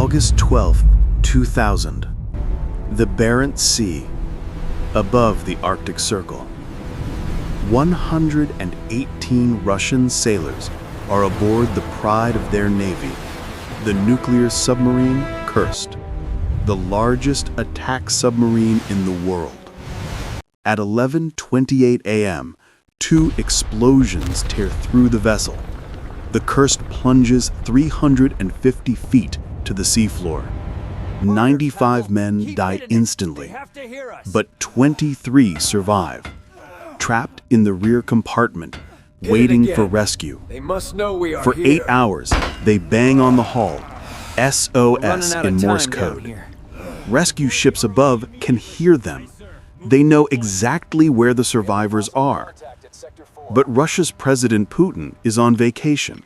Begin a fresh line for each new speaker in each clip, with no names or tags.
August 12, 2000. The Barents Sea, above the Arctic Circle. 118 Russian sailors are aboard the pride of their navy, the nuclear submarine Kursk, the largest attack submarine in the world. At 11:28 a.m., two explosions tear through the vessel. The Kursk plunges 350 feet to the seafloor. 95 men die instantly, but 23 survive, trapped in the rear compartment, waiting for rescue. For 8 hours, they bang on the hull, SOS in Morse code. Rescue ships above can hear them. They know exactly where the survivors are. But Russia's President Putin is on vacation.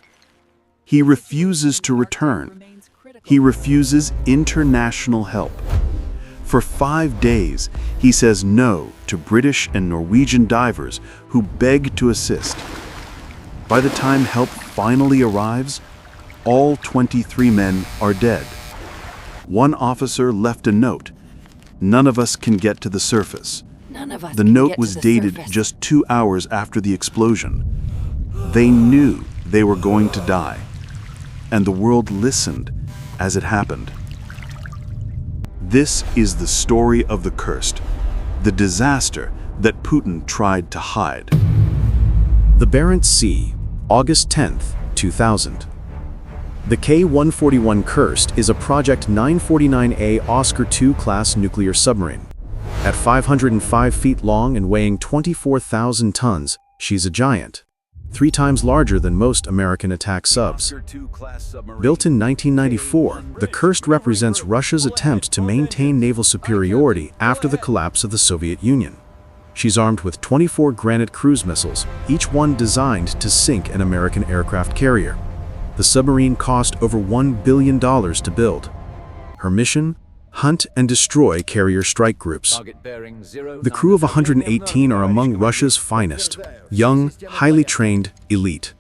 He refuses to return. He refuses international help. For 5 days, he says no to British and Norwegian divers who beg to assist. By the time help finally arrives, all 23 men are dead. One officer left a note. "None of us can get to the surface." The note was dated just 2 hours after the explosion. They knew they were going to die, and the world listened as it happened. This is the story of the Kursk, the disaster that Putin tried to hide.
The Barents Sea, August 10, 2000. The K-141 Kursk is a Project 949A Oscar II class nuclear submarine. At 505 feet long and weighing 24,000 tons, she's a giant, 3 times larger than most American attack subs. Built in 1994, the Kursk represents Russia's attempt to maintain naval superiority after the collapse of the Soviet Union. She's armed with 24 Granite cruise missiles, each one designed to sink an American aircraft carrier. The submarine cost over $1 billion to build. Her mission? Hunt and destroy carrier strike groups. The crew of 118 are among Russia's finest, young, highly trained, elite.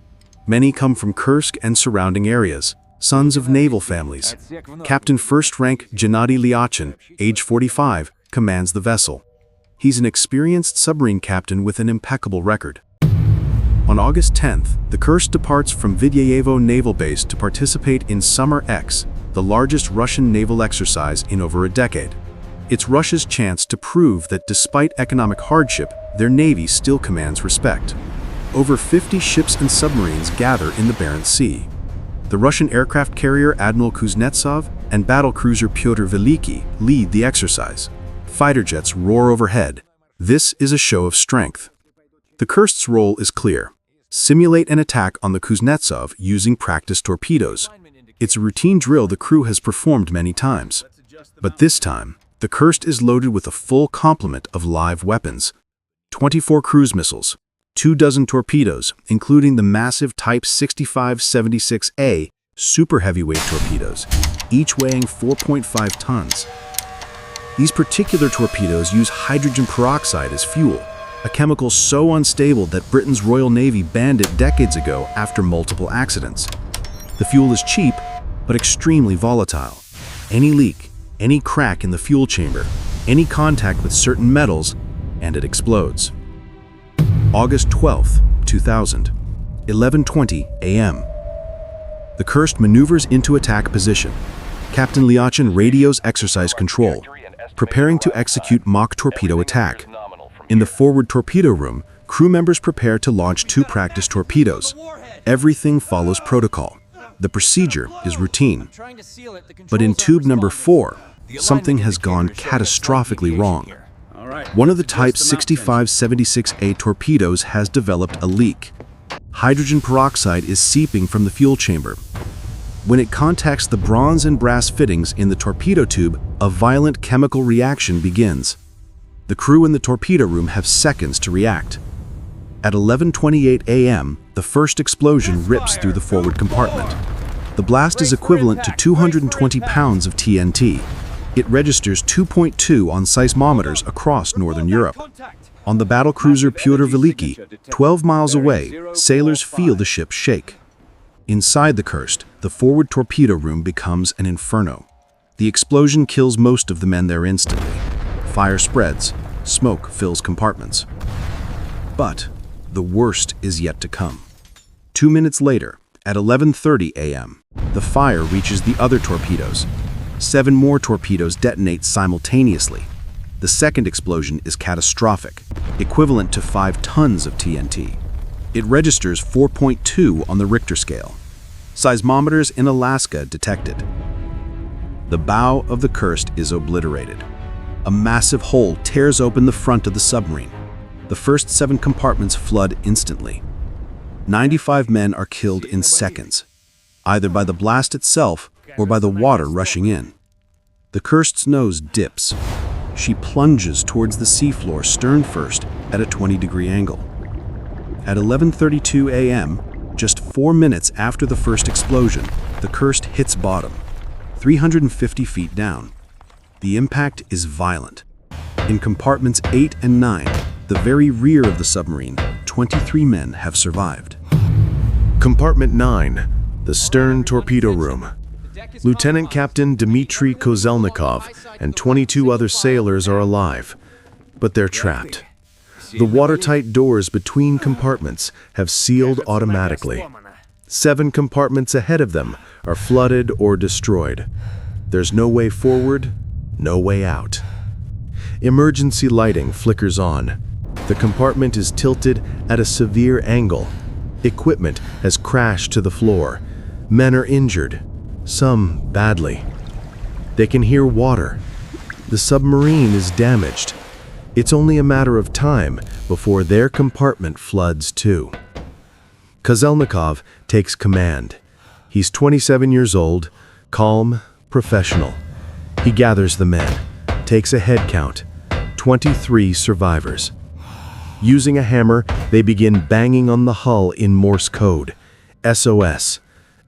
Many come from Kursk and surrounding areas, sons of naval families. Captain First Rank Gennady Lyachin, age 45, commands the vessel. He's an experienced submarine captain with an impeccable record. On August 10th, the Kursk departs from Vidyayevo Naval Base to participate in Summer X, the largest Russian naval exercise in over a decade. It's Russia's chance to prove that despite economic hardship, their navy still commands respect. Over 50 ships and submarines gather in the Barents Sea. The Russian aircraft carrier Admiral Kuznetsov and battlecruiser Pyotr Veliki lead the exercise. Fighter jets roar overhead. This is a show of strength. The Kursk's role is clear. Simulate an attack on the Kuznetsov using practice torpedoes. It's a routine drill the crew has performed many times. But this time, the Kursk is loaded with a full complement of live weapons. 24 cruise missiles, 24 torpedoes, including the massive Type 6576A super heavyweight torpedoes, each weighing 4.5 tons. These particular torpedoes use hydrogen peroxide as fuel, a chemical so unstable that Britain's Royal Navy banned it decades ago after multiple accidents. The fuel is cheap, but extremely volatile. Any leak, any crack in the fuel chamber, any contact with certain metals, and it explodes. August 12, 2000, 11:20 a.m. The Kursk maneuvers into attack position. Captain Lyachin radios exercise control, preparing to execute mock torpedo attack. In the forward torpedo room, crew members prepare to launch 2 practice torpedoes. Everything follows protocol. The procedure is routine. But in tube number 4, something has gone catastrophically wrong. One of the Type 6576A torpedoes has developed a leak. Hydrogen peroxide is seeping from the fuel chamber. When it contacts the bronze and brass fittings in the torpedo tube, a violent chemical reaction begins. The crew in the torpedo room have seconds to react. At 11:28 a.m., the first explosion rips through the forward compartment. The blast is equivalent to 220 pounds of TNT. It registers 2.2 on seismometers across northern Europe. On the battlecruiser Pyotr Veliki, 12 miles away, sailors feel the ship shake. Inside the Kursk,
The forward torpedo room becomes an inferno. The explosion kills most of the men there instantly. Fire spreads, smoke fills compartments. But the worst is yet to come. 2 minutes later, at 11:30 a.m., the fire reaches the other torpedoes. 7 more torpedoes detonate simultaneously. The second explosion is catastrophic, equivalent to 5 tons of TNT. It registers 4.2 on the Richter scale. Seismometers in Alaska detected. The bow of the Kursk is obliterated. A massive hole tears open the front of the submarine. The first 7 compartments flood instantly. 95 men are killed in seconds, either by the blast itself or by the water rushing in. The Kursk's nose dips. She plunges towards the seafloor stern first at a 20-degree angle. At 11:32 a.m., just 4 minutes after the first explosion, the Kursk hits bottom, 350 feet down. The impact is violent. In compartments 8 and 9, the very rear of the submarine, 23 men have survived.
Compartment 9, the stern torpedo room. Lieutenant Captain Dmitri Koselnikov and 22 other sailors are alive, but they're trapped. The watertight doors between compartments have sealed automatically. 7 compartments ahead of them are flooded or destroyed. There's no way forward, no way out. Emergency lighting flickers on. The compartment is tilted at a severe angle. Equipment has crashed to the floor. Men are injured, some badly. They can hear water. The submarine is damaged. It's only a matter of time before their compartment floods too. Koselnikov takes command. He's 27 years old, calm, professional. He gathers the men, takes a head count, 23 survivors. Using a hammer, they begin banging on the hull in Morse code. SOS,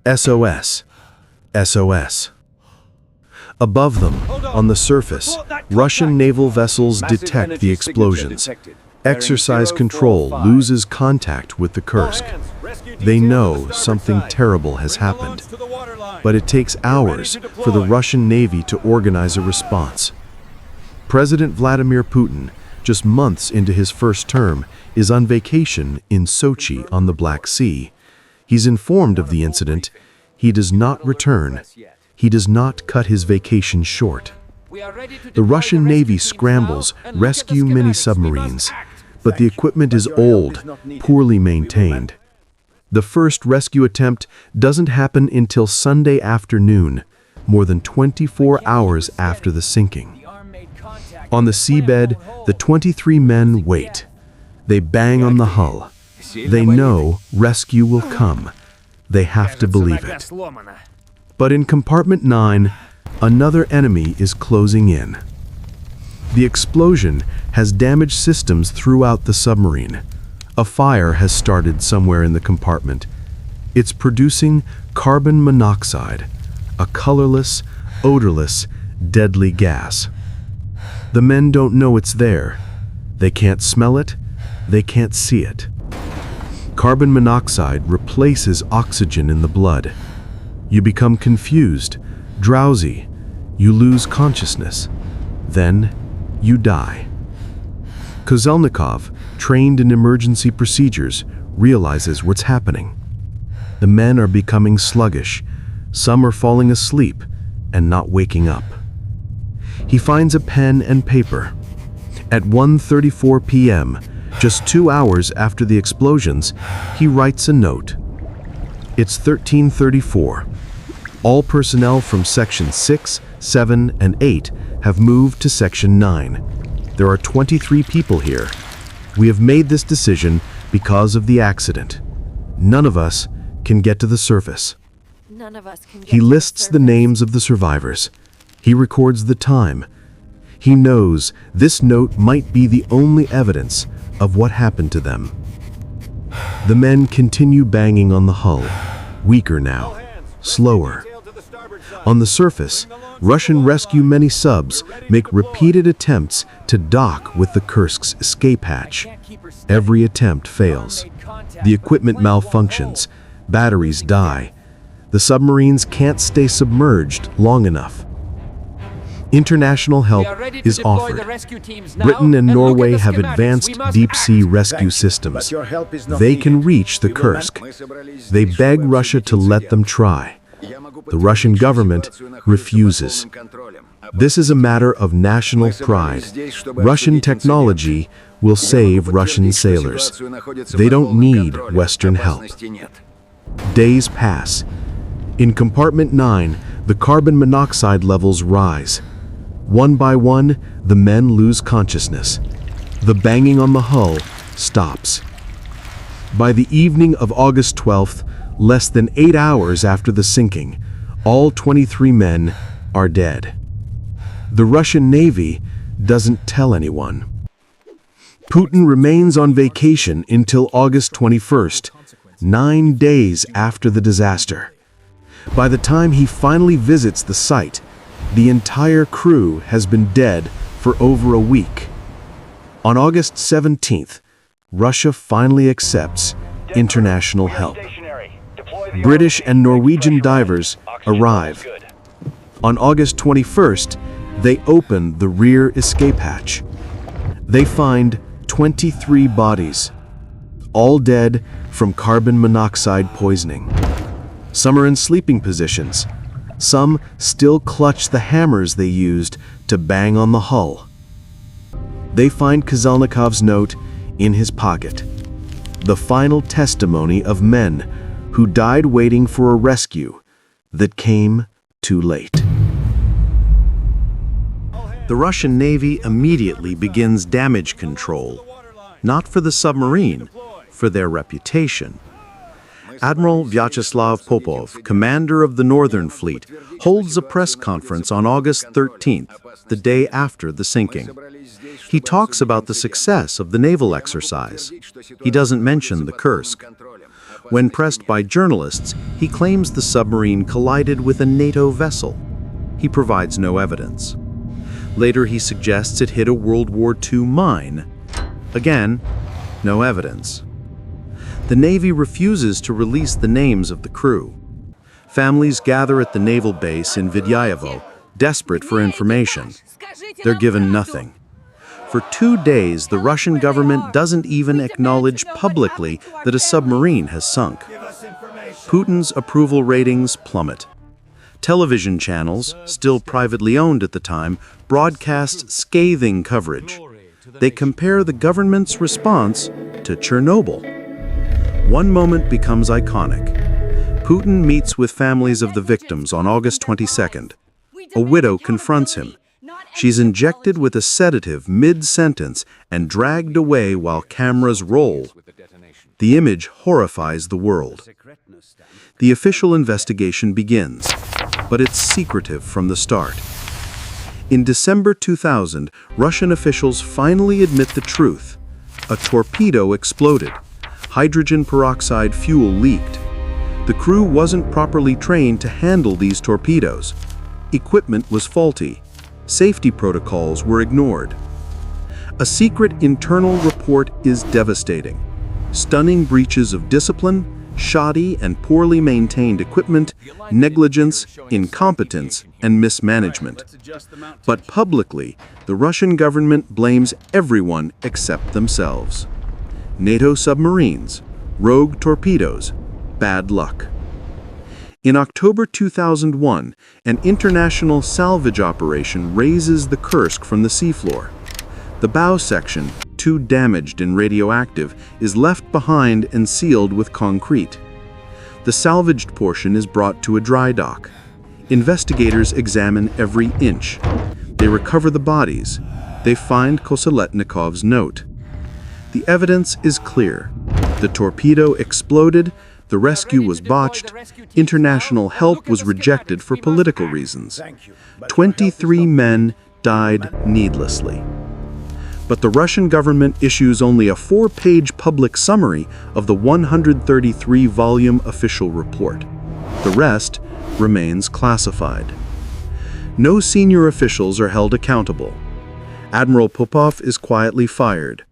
SOS, SOS. Above them, on the surface, Russian naval vessels detect the explosions. Exercise control loses contact with the Kursk. They know something terrible has happened, but it takes hours for the Russian Navy to organize a response. President Vladimir Putin, just months into his first term, is on vacation in Sochi on the Black Sea. He's informed of the incident. He does not return. He does not cut his vacation short. The Russian Navy scrambles rescue many submarines, but the equipment is old, poorly maintained. The first rescue attempt doesn't happen until Sunday afternoon, more than 24 hours after the sinking. On the seabed, the 23 men wait. They bang on the hull. They know rescue will come. They have to believe it. But in compartment 9, another enemy is closing in. The explosion has damaged systems throughout the submarine. A fire has started somewhere in the compartment. It's producing carbon monoxide, a colorless, odorless, deadly gas. The men don't know it's there. They can't smell it. They can't see it. Carbon monoxide replaces oxygen in the blood. You become confused, drowsy. You lose consciousness. Then you die. Koselnikov, trained in emergency procedures, realizes what's happening. The men are becoming sluggish. Some are falling asleep and not waking up. He finds a pen and paper. At 1:34 p.m., just 2 hours after the explosions, he writes a note. It's 13:34. All personnel from Section 6, 7, and 8 have moved to Section 9. There are 23 people here. We have made this decision because of the accident. None of us can get to the surface. He lists the names of the survivors. He records the time. He knows this note might be the only evidence of what happened to them. The men continue banging on the hull, weaker now, slower. On the surface, Russian rescue many subs make repeated attempts to dock with the Kursk's escape hatch. Every attempt fails. The equipment malfunctions, batteries die. The submarines can't stay submerged long enough. International help is offered. Britain and Norway have advanced deep-sea rescue systems. They can reach the Kursk. They beg Russia to let them try. The Russian government refuses. This is a matter of national pride. Russian technology will save Russian sailors. They don't need Western help. Days pass. In compartment 9, the carbon monoxide levels rise. One by one, the men lose consciousness. The banging on the hull stops. By the evening of August 12th, less than 8 hours after the sinking, all 23 men are dead. The Russian Navy doesn't tell anyone. Putin remains on vacation until August 21st, 9 days after the disaster. By the time he finally visits the site, the entire crew has been dead for over a week. On August 17th, Russia finally accepts international help. British and Norwegian divers arrive. On August 21st, they open the rear escape hatch. They find 23 bodies, all dead from carbon monoxide poisoning. Some are in sleeping positions. Some still clutch the hammers they used to bang on the hull. They find Koselnikov's note in his pocket, the final testimony of men who died waiting for a rescue that came too late. The Russian Navy immediately begins damage control, not for the submarine, for their reputation. Admiral Vyacheslav Popov, commander of the Northern Fleet, holds a press conference on August 13th, the day after the sinking. He talks about the success of the naval exercise. He doesn't mention the Kursk. When pressed by journalists, he claims the submarine collided with a NATO vessel. He provides no evidence. Later, he suggests it hit a World War II mine. Again, no evidence. The Navy refuses to release the names of the crew. Families gather at the naval base in Vidyayevo, desperate for information. They're given nothing. For 2 days, the Russian government doesn't even acknowledge publicly that a submarine has sunk. Putin's approval ratings plummet. Television channels, still privately owned at the time, broadcast scathing coverage. They compare the government's response to Chernobyl. One moment becomes iconic. Putin meets with families of the victims on August 22nd. A widow confronts him. She's injected with a sedative mid-sentence and dragged away while cameras roll. The image horrifies the world. The official investigation begins, but it's secretive from the start. In December 2000, Russian officials finally admit the truth. A torpedo exploded. Hydrogen peroxide fuel leaked. The crew wasn't properly trained to handle these torpedoes. Equipment was faulty. Safety protocols were ignored. A secret internal report is devastating. Stunning breaches of discipline, shoddy and poorly maintained equipment, negligence, incompetence, and mismanagement. But publicly, the Russian government blames everyone except themselves. NATO submarines, rogue torpedoes, bad luck. In October 2001, an international salvage operation raises the Kursk from the seafloor. The bow section, too damaged and radioactive, is left behind and sealed with concrete. The salvaged portion is brought to a dry dock. Investigators examine every inch. They recover the bodies. They find Koselnikov's note. The evidence is clear. The torpedo exploded, the rescue was botched, international help was rejected for political reasons. 23 men died needlessly. But the Russian government issues only a 4-page public summary of the 133-volume official report. The rest remains classified. No senior officials are held accountable. Admiral Popov is quietly fired.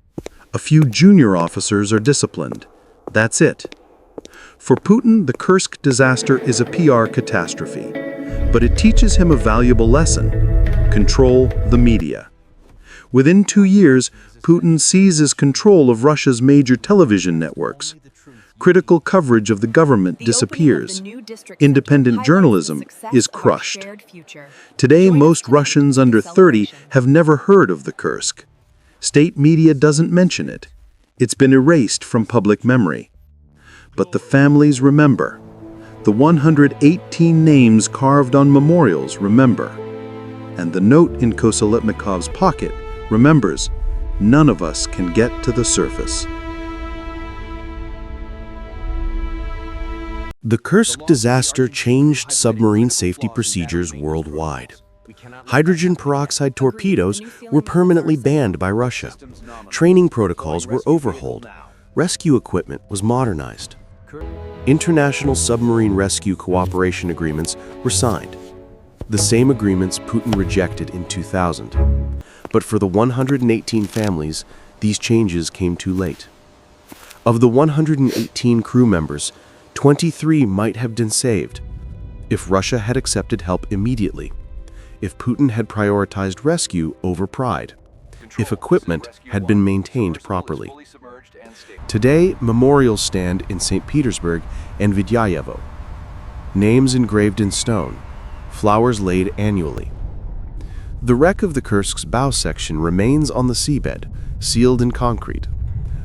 A few junior officers are disciplined. That's it.
For Putin, the Kursk disaster is a PR catastrophe, but it teaches him a valuable lesson: control the media. Within 2 years, Putin seizes control of Russia's major television networks. Critical coverage of the government disappears. Independent journalism is crushed. Today, most Russians under 30 have never heard of the Kursk. State media doesn't mention it. It's been erased from public memory. But the families remember. The 118 names carved on memorials remember. And the note in Koselnikov's pocket remembers, none of us can get to the surface.
The Kursk disaster changed submarine safety procedures worldwide. Hydrogen peroxide torpedoes were permanently banned by Russia. Training protocols were overhauled. Rescue equipment was modernized. International submarine rescue cooperation agreements were signed. The same agreements Putin rejected in 2000. But for the 118 families, these changes came too late. Of the 118 crew members, 23 might have been saved if Russia had accepted help immediately, if Putin had prioritized rescue over pride, if equipment had been maintained properly. Today, memorials stand in St. Petersburg and Vidyayevo. Names engraved in stone, flowers laid annually. The wreck of the Kursk's bow section remains on the seabed, sealed in concrete,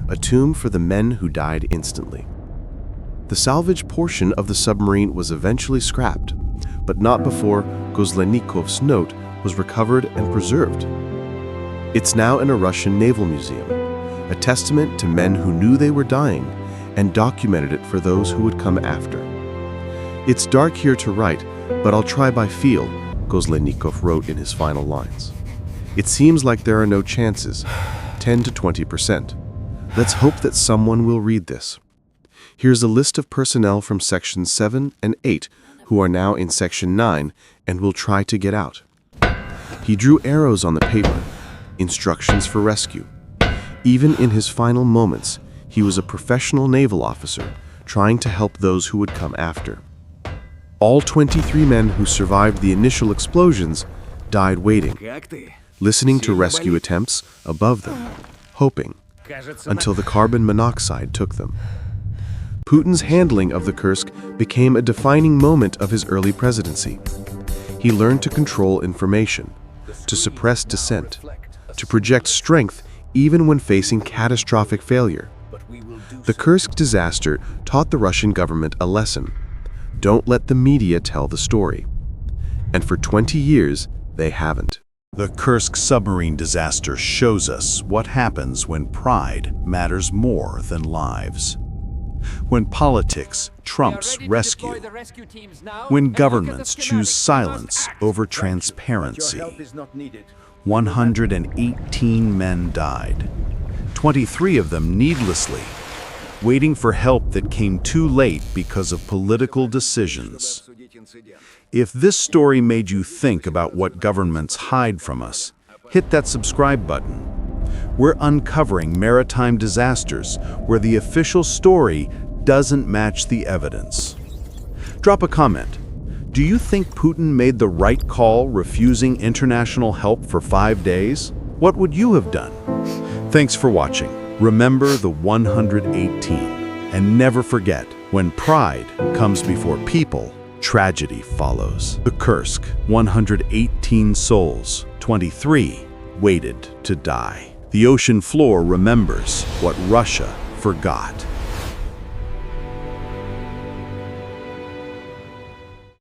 a tomb for the men who died instantly. The salvage portion of the submarine was eventually scrapped, but not before Koselnikov's note was recovered and preserved. It's now in a Russian naval museum, a testament to men who knew they were dying and documented it for those who would come after. It's dark here to write, but I'll try by feel, Koselnikov wrote in his final lines. It seems like there are no chances, 10 to 20%. Let's hope that someone will read this. Here's a list of personnel from Sections 7 and 8 who are now in Section 9 and will try to get out. He drew arrows on the paper, instructions for rescue. Even in his final moments, he was a professional naval officer trying to help those who would come after. All 23 men who survived the initial explosions died waiting, listening to rescue attempts above them, hoping, until the carbon monoxide took them. Putin's handling of the Kursk became a defining moment of his early presidency. He learned to control information, to suppress dissent, to project strength even when facing catastrophic failure. The Kursk disaster taught the Russian government a lesson. Don't let the media tell the story. And for 20 years, they haven't.
The Kursk submarine disaster shows us what happens when pride matters more than lives. When politics trumps rescue. When governments choose silence over transparency. 118 men died, 23 of them needlessly, waiting for help that came too late because of political decisions. If this story made you think about what governments hide from us, hit that subscribe button. We're uncovering maritime disasters where the official story doesn't match the evidence. Drop a comment. Do you think Putin made the right call refusing international help for 5 days? What would you have done? Thanks for watching. Remember the 118. And never forget, when pride comes before people, tragedy follows. The Kursk, 118 souls, 23 waited to die. The ocean floor remembers what Russia forgot.